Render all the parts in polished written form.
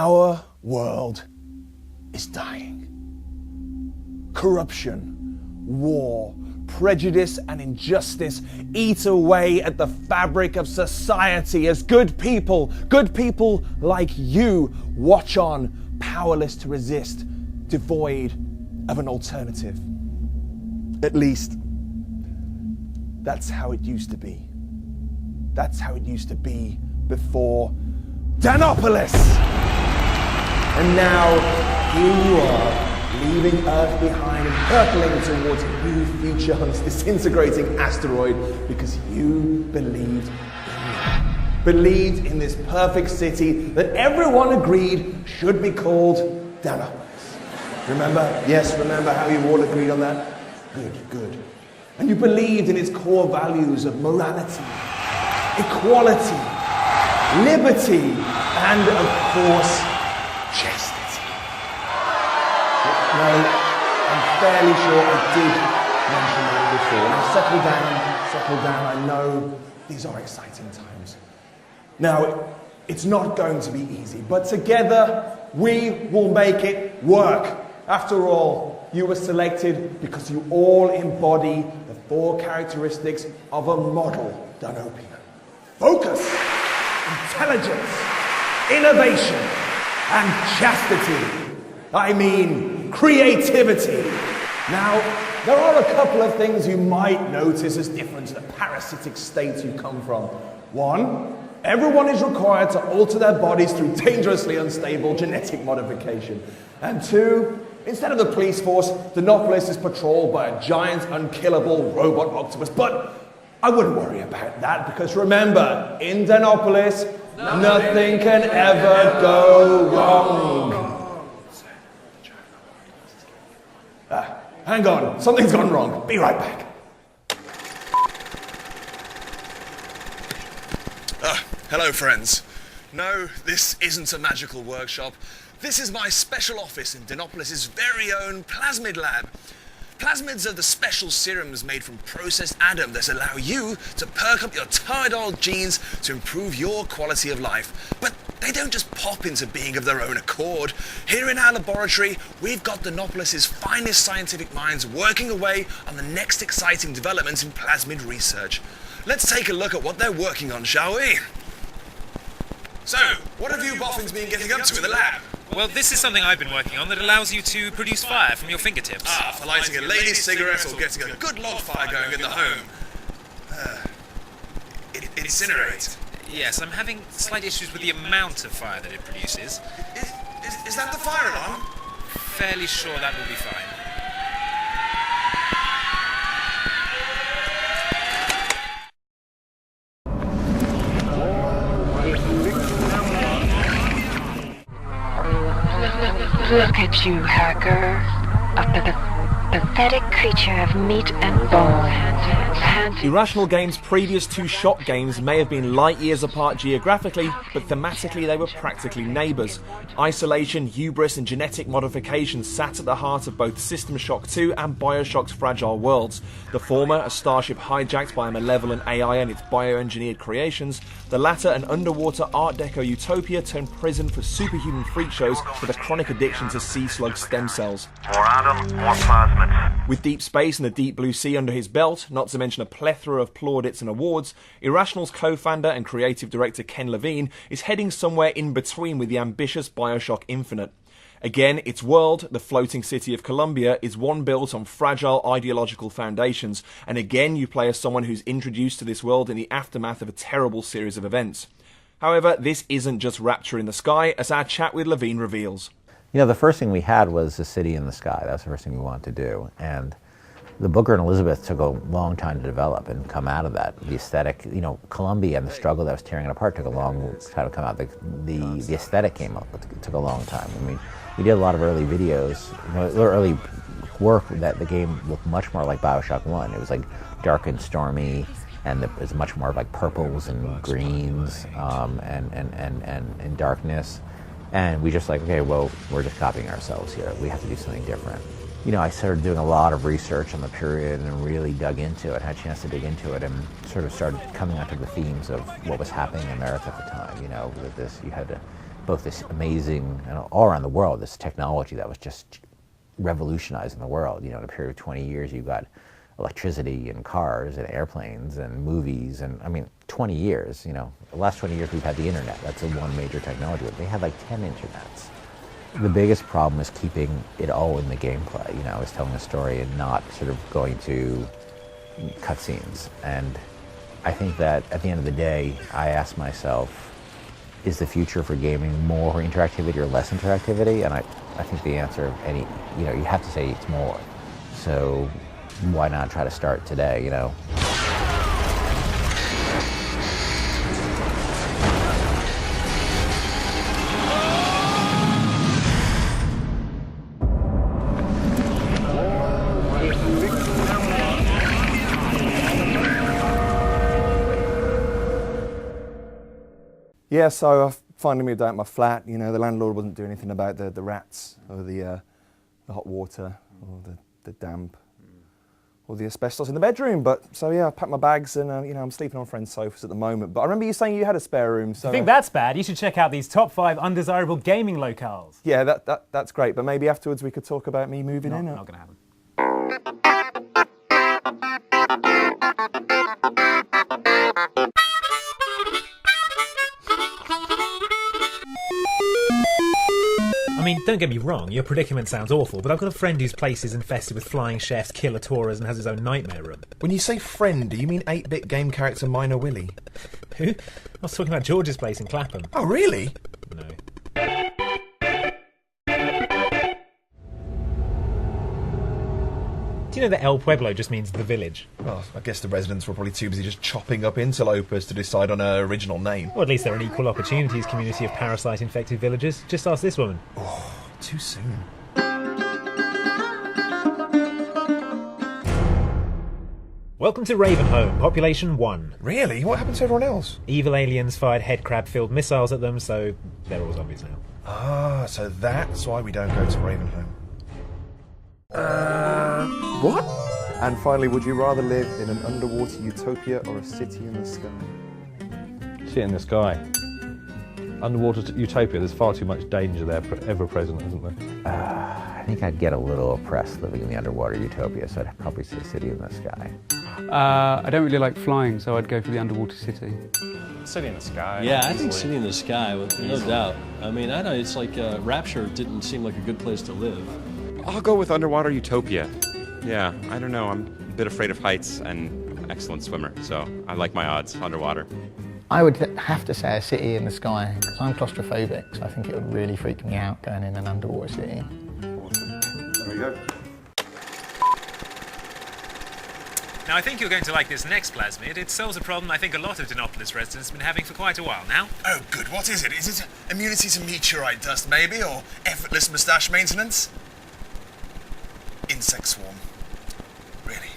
Our world is dying. Corruption, war, prejudice and injustice eat away at the fabric of society as good people like you watch on, powerless to resist, devoid of an alternative. At least, that's how it used to be. That's how it used to be before Danopolis! And now, here you are, leaving Earth behind and hurtling towards a new future on this disintegrating asteroid because you believed in me. Believed in this perfect city that everyone agreed should be called Danopolis. Remember? Yes, remember how you all agreed on that? Good. And you believed in its core values of morality, equality, liberty, and of course, chastity. No, I'm fairly sure I did mention that before. Now settle down. I know these are exciting times. Now, it's not going to be easy, but together we will make it work. After all, you were selected because you all embody the 4 characteristics of a model Danopian. Focus, intelligence, innovation, and chastity. I mean, creativity. Now, there are a couple of things you might notice as different to the parasitic states you come from. 1, everyone is required to alter their bodies through dangerously unstable genetic modification. And 2, instead of the police force, Danopolis is patrolled by a giant, unkillable robot octopus. But I wouldn't worry about that, because remember, in Danopolis, nothing can ever go wrong. Hang on, something's gone wrong. Be right back. Hello, friends. No, this isn't a magical workshop. This is my special office in Danopolis' very own plasmid lab. Plasmids are the special serums made from processed Adam that allow you to perk up your tired old genes to improve your quality of life. But they don't just pop into being of their own accord. Here in our laboratory, we've got Danopolis' finest scientific minds working away on the next exciting developments in plasmid research. Let's take a look at what they're working on, shall we? So, what have you boffins been getting up to in the lab? Well, this is something I've been working on that allows you to produce fire from your fingertips. For lighting a lady's cigarette or getting a good log fire going in the home. Incinerate. Yes, I'm having slight issues with the amount of fire that it produces. Is that the fire alarm? Fairly sure that will be fine. Look at you, hacker. A pathetic creature of meat and bone. Irrational Games' previous 2 Shock games may have been light years apart geographically, but thematically they were practically neighbours. Isolation, hubris and genetic modification sat at the heart of both System Shock 2 and Bioshock's fragile worlds. The former, a starship hijacked by a malevolent AI and its bioengineered creations. The latter, an underwater Art Deco utopia turned prison for superhuman freak shows with a chronic addiction to sea slug stem cells. More Adam, more plasmids. With deep space and the deep blue sea under his belt, not to mention a plethora of plaudits and awards, Irrational's co-founder and creative director Ken Levine is heading somewhere in between with the ambitious Bioshock Infinite. Again, its world, the floating city of Columbia, is one built on fragile ideological foundations, and again you play as someone who's introduced to this world in the aftermath of a terrible series of events. However, this isn't just rapture in the sky, as our chat with Levine reveals. You know, the first thing we had was a city in the sky. That was the first thing we wanted to do. And the Booker and Elizabeth took a long time to develop and come out of that. The aesthetic, you know, Columbia and the struggle that was tearing it apart took a long time to come out. The aesthetic came up, but it took a long time. I mean, we did a lot of early videos, you know, early work that the game looked much more like Bioshock 1. It was like dark and stormy, and it was much more like purples and greens and darkness. And we just like, okay, well, we're just copying ourselves here. We have to do something different. You know, I started doing a lot of research on the period and really dug into it, had a chance to dig into it, and sort of started coming onto the themes of what was happening in America at the time. You know, with this, you had both this amazing, all around the world, this technology that was just revolutionizing the world. You know, in a period of 20 years, you got electricity and cars and airplanes and movies, and I mean, 20 years, you know. The last 20 years we've had the internet. That's the one major technology. They had like 10 internets. The biggest problem is keeping it all in the gameplay, you know, is telling a story and not sort of going to cutscenes. And I think that at the end of the day, I ask myself, is the future for gaming more interactivity or less interactivity? And I think the answer, you know, you have to say it's more. So why not try to start today, you know? Yeah, so I finally moved out of my flat. You know, the landlord wasn't doing anything about the rats or the hot water or the damp or the asbestos in the bedroom. But so yeah, I packed my bags and you know, I'm sleeping on friends' sofas at the moment. But I remember you saying you had a spare room. So If you think that's bad, you should check out these top 5 undesirable gaming locales. yeah, that's great. But maybe afterwards we could talk about me moving in. Not gonna happen. I mean, don't get me wrong, your predicament sounds awful, but I've got a friend whose place is infested with flying chefs, killer Toras, and has his own nightmare room. When you say friend, do you mean 8-bit game character Minor Willie? Who? I was talking about George's place in Clapham. Oh, really? No. Do you know that El Pueblo just means the village? Well, I guess the residents were probably too busy just chopping up interlopers to decide on an original name. Or at least they're an equal opportunities community of parasite-infected villagers. Just ask this woman. Oh, too soon. Welcome to Ravenholm, population 1. Really? What happened to everyone else? Evil aliens fired headcrab-filled missiles at them, so they're all zombies now. Ah, so that's why we don't go to Ravenholm. What? And finally, would you rather live in an underwater utopia or a city in the sky? City in the sky. Underwater utopia, there's far too much danger there, ever present, isn't there? I think I'd get a little oppressed living in the underwater utopia, so I'd probably say city in the sky. I don't really like flying, so I'd go for the underwater city. City in the sky. Yeah, I think city in the sky, no doubt. I mean, I know it's like Rapture didn't seem like a good place to live. I'll go with underwater utopia. Yeah, I don't know. I'm a bit afraid of heights and excellent swimmer, so I like my odds underwater. I would have to say a city in the sky, because I'm claustrophobic, so I think it would really freak me out going in an underwater city. Awesome. There we go. Now, I think you're going to like this next plasmid. It solves a problem I think a lot of Dinopolis residents have been having for quite a while now. Oh, good. What is it? Is it immunity to meteorite dust, maybe? Or effortless moustache maintenance? Insect swarm. Really?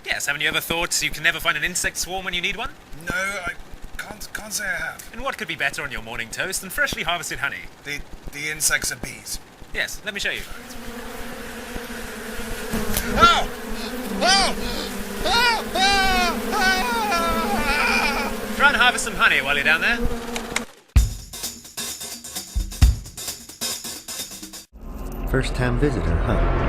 Yes, haven't you ever thought you can never find an insect swarm when you need one? No, I can't say I have. And what could be better on your morning toast than freshly harvested honey? The insects are bees. Yes, let me show you. Oh! Oh! Oh! Oh! Oh! Try and harvest some honey while you're down there. First-time visitor, huh?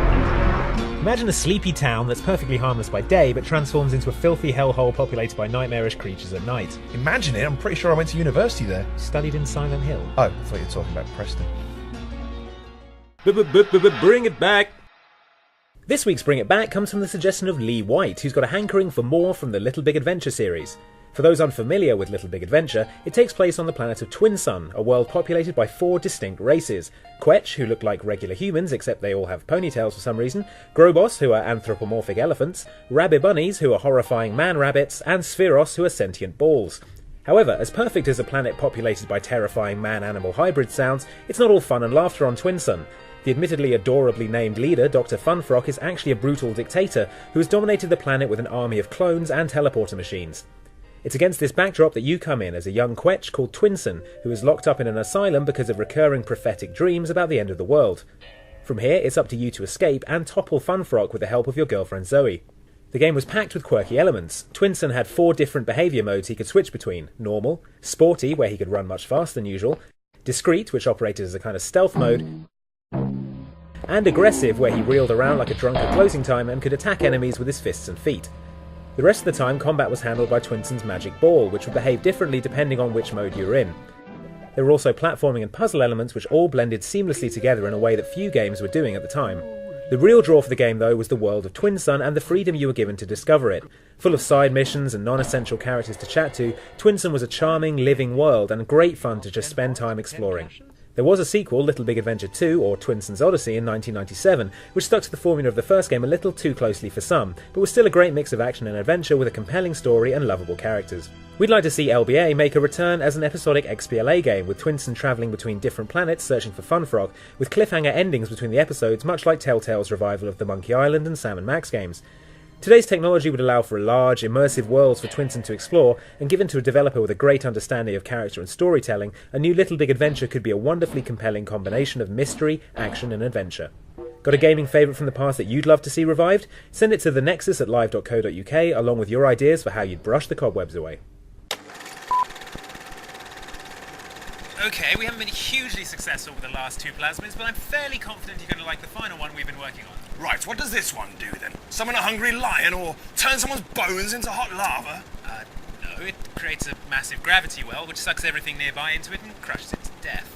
Imagine a sleepy town that's perfectly harmless by day, but transforms into a filthy hellhole populated by nightmarish creatures at night. Imagine it, I'm pretty sure I went to university there. Studied in Silent Hill. Oh, I thought you were talking about Preston. Bring it back! This week's Bring It Back comes from the suggestion of Lee White, who's got a hankering for more from the Little Big Adventure series. For those unfamiliar with Little Big Adventure, it takes place on the planet of Twin Sun, a world populated by 4 distinct races. Quetch, who look like regular humans except they all have ponytails for some reason, Grobos, who are anthropomorphic elephants, Rabbit-bunnies, who are horrifying man-rabbits, and Spheros, who are sentient balls. However, as perfect as a planet populated by terrifying man-animal hybrid sounds, it's not all fun and laughter on Twin Sun. The admittedly adorably named leader, Dr. Funfrock, is actually a brutal dictator who has dominated the planet with an army of clones and teleporter machines. It's against this backdrop that you come in as a young Quetch called Twinson, who is locked up in an asylum because of recurring prophetic dreams about the end of the world. From here, it's up to you to escape and topple Funfrock with the help of your girlfriend Zoe. The game was packed with quirky elements. Twinson had 4 different behaviour modes he could switch between: normal, sporty, where he could run much faster than usual, Discreet, which operated as a kind of stealth mode, and Aggressive, where he reeled around like a drunk at closing time and could attack enemies with his fists and feet. The rest of the time, combat was handled by Twinson's Magic Ball, which would behave differently depending on which mode you were in. There were also platforming and puzzle elements which all blended seamlessly together in a way that few games were doing at the time. The real draw for the game, though, was the world of Twinsun and the freedom you were given to discover it. Full of side missions and non-essential characters to chat to, Twinsun was a charming, living world and great fun to just spend time exploring. There was a sequel, Little Big Adventure 2, or Twinsun's Odyssey, in 1997, which stuck to the formula of the first game a little too closely for some, but was still a great mix of action and adventure with a compelling story and lovable characters. We'd like to see LBA make a return as an episodic XBLA game, with Twinsun travelling between different planets searching for Fun Frog, with cliffhanger endings between the episodes, much like Telltale's revival of the Monkey Island and Sam & Max games. Today's technology would allow for large, immersive worlds for Twinsun to explore, and given to a developer with a great understanding of character and storytelling, a new Little Big Adventure could be a wonderfully compelling combination of mystery, action and adventure. Got a gaming favourite from the past that you'd love to see revived? Send it to the nexus at live.co.uk along with your ideas for how you'd brush the cobwebs away. Okay, we haven't been hugely successful with the last two plasmids, but I'm fairly confident you're going to like the final one we've been working on. Right, what does this one do then? Summon a hungry lion or turn someone's bones into hot lava? No, it creates a massive gravity well which sucks everything nearby into it and crushes it to death.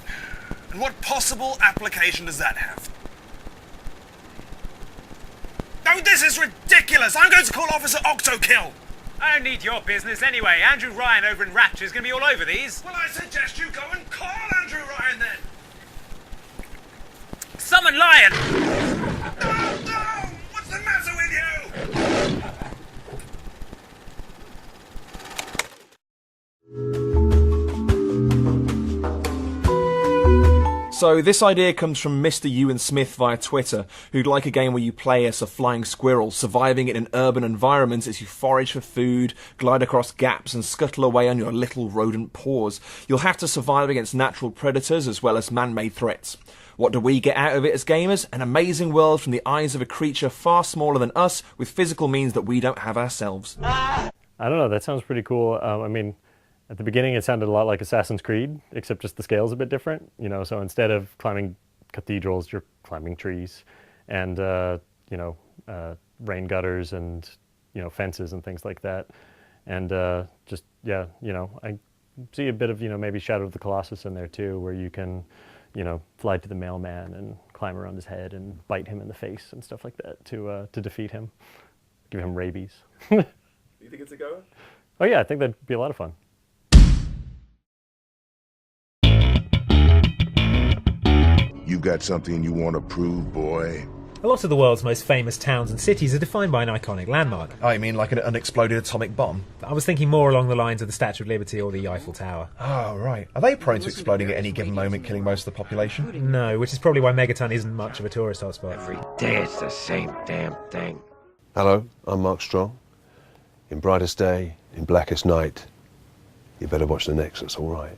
And what possible application does that have? No, this is ridiculous! I'm going to call Officer Octokill! I don't need your business anyway. Andrew Ryan over in Rapture is going to be all over these. Well, I suggest you go and call Andrew Ryan then! Summon Lion! No! What's the matter with you? So this idea comes from Mr. Ewan Smith via Twitter, who'd like a game where you play as a flying squirrel, surviving in an urban environment as you forage for food, glide across gaps and scuttle away on your little rodent paws. You'll have to survive against natural predators as well as man-made threats. What do we get out of it as gamers? An amazing world from the eyes of a creature far smaller than us, with physical means that we don't have ourselves. I don't know, that sounds pretty cool. I mean, at the beginning it sounded a lot like Assassin's Creed, except just the scale's a bit different. You know, so instead of climbing cathedrals, you're climbing trees and, rain gutters and, fences and things like that. And I see a bit of, maybe Shadow of the Colossus in there too, where you can, fly to the mailman and climb around his head and bite him in the face and stuff like that to defeat him, give him rabies. Do you think it's a goer? Oh yeah, I think that'd be a lot of fun. You got something you want to prove, boy? A lot of the world's most famous towns and cities are defined by an iconic landmark. Oh, you mean like an unexploded atomic bomb? I was thinking more along the lines of the Statue of Liberty or the Eiffel Tower. Oh, right. Are they prone to exploding at any given moment, killing most of the population? No, which is probably why Megaton isn't much of a tourist hotspot. Every day it's the same damn thing. Hello, I'm Mark Strong. In brightest day, in blackest night, you better watch the nexus, all right?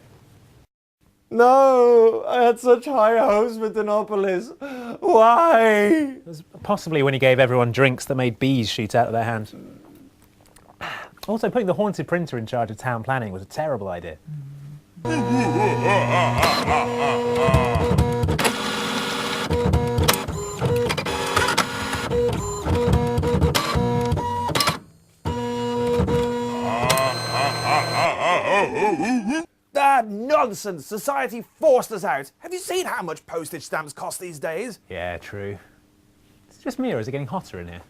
No, I had such high hopes for Dinopolis. Why? It was possibly when he gave everyone drinks that made bees shoot out of their hands. Also, putting the haunted printer in charge of town planning was a terrible idea. Nonsense! Society forced us out. Have you seen how much postage stamps cost these days? Yeah, true. It's just me, or is it getting hotter in here?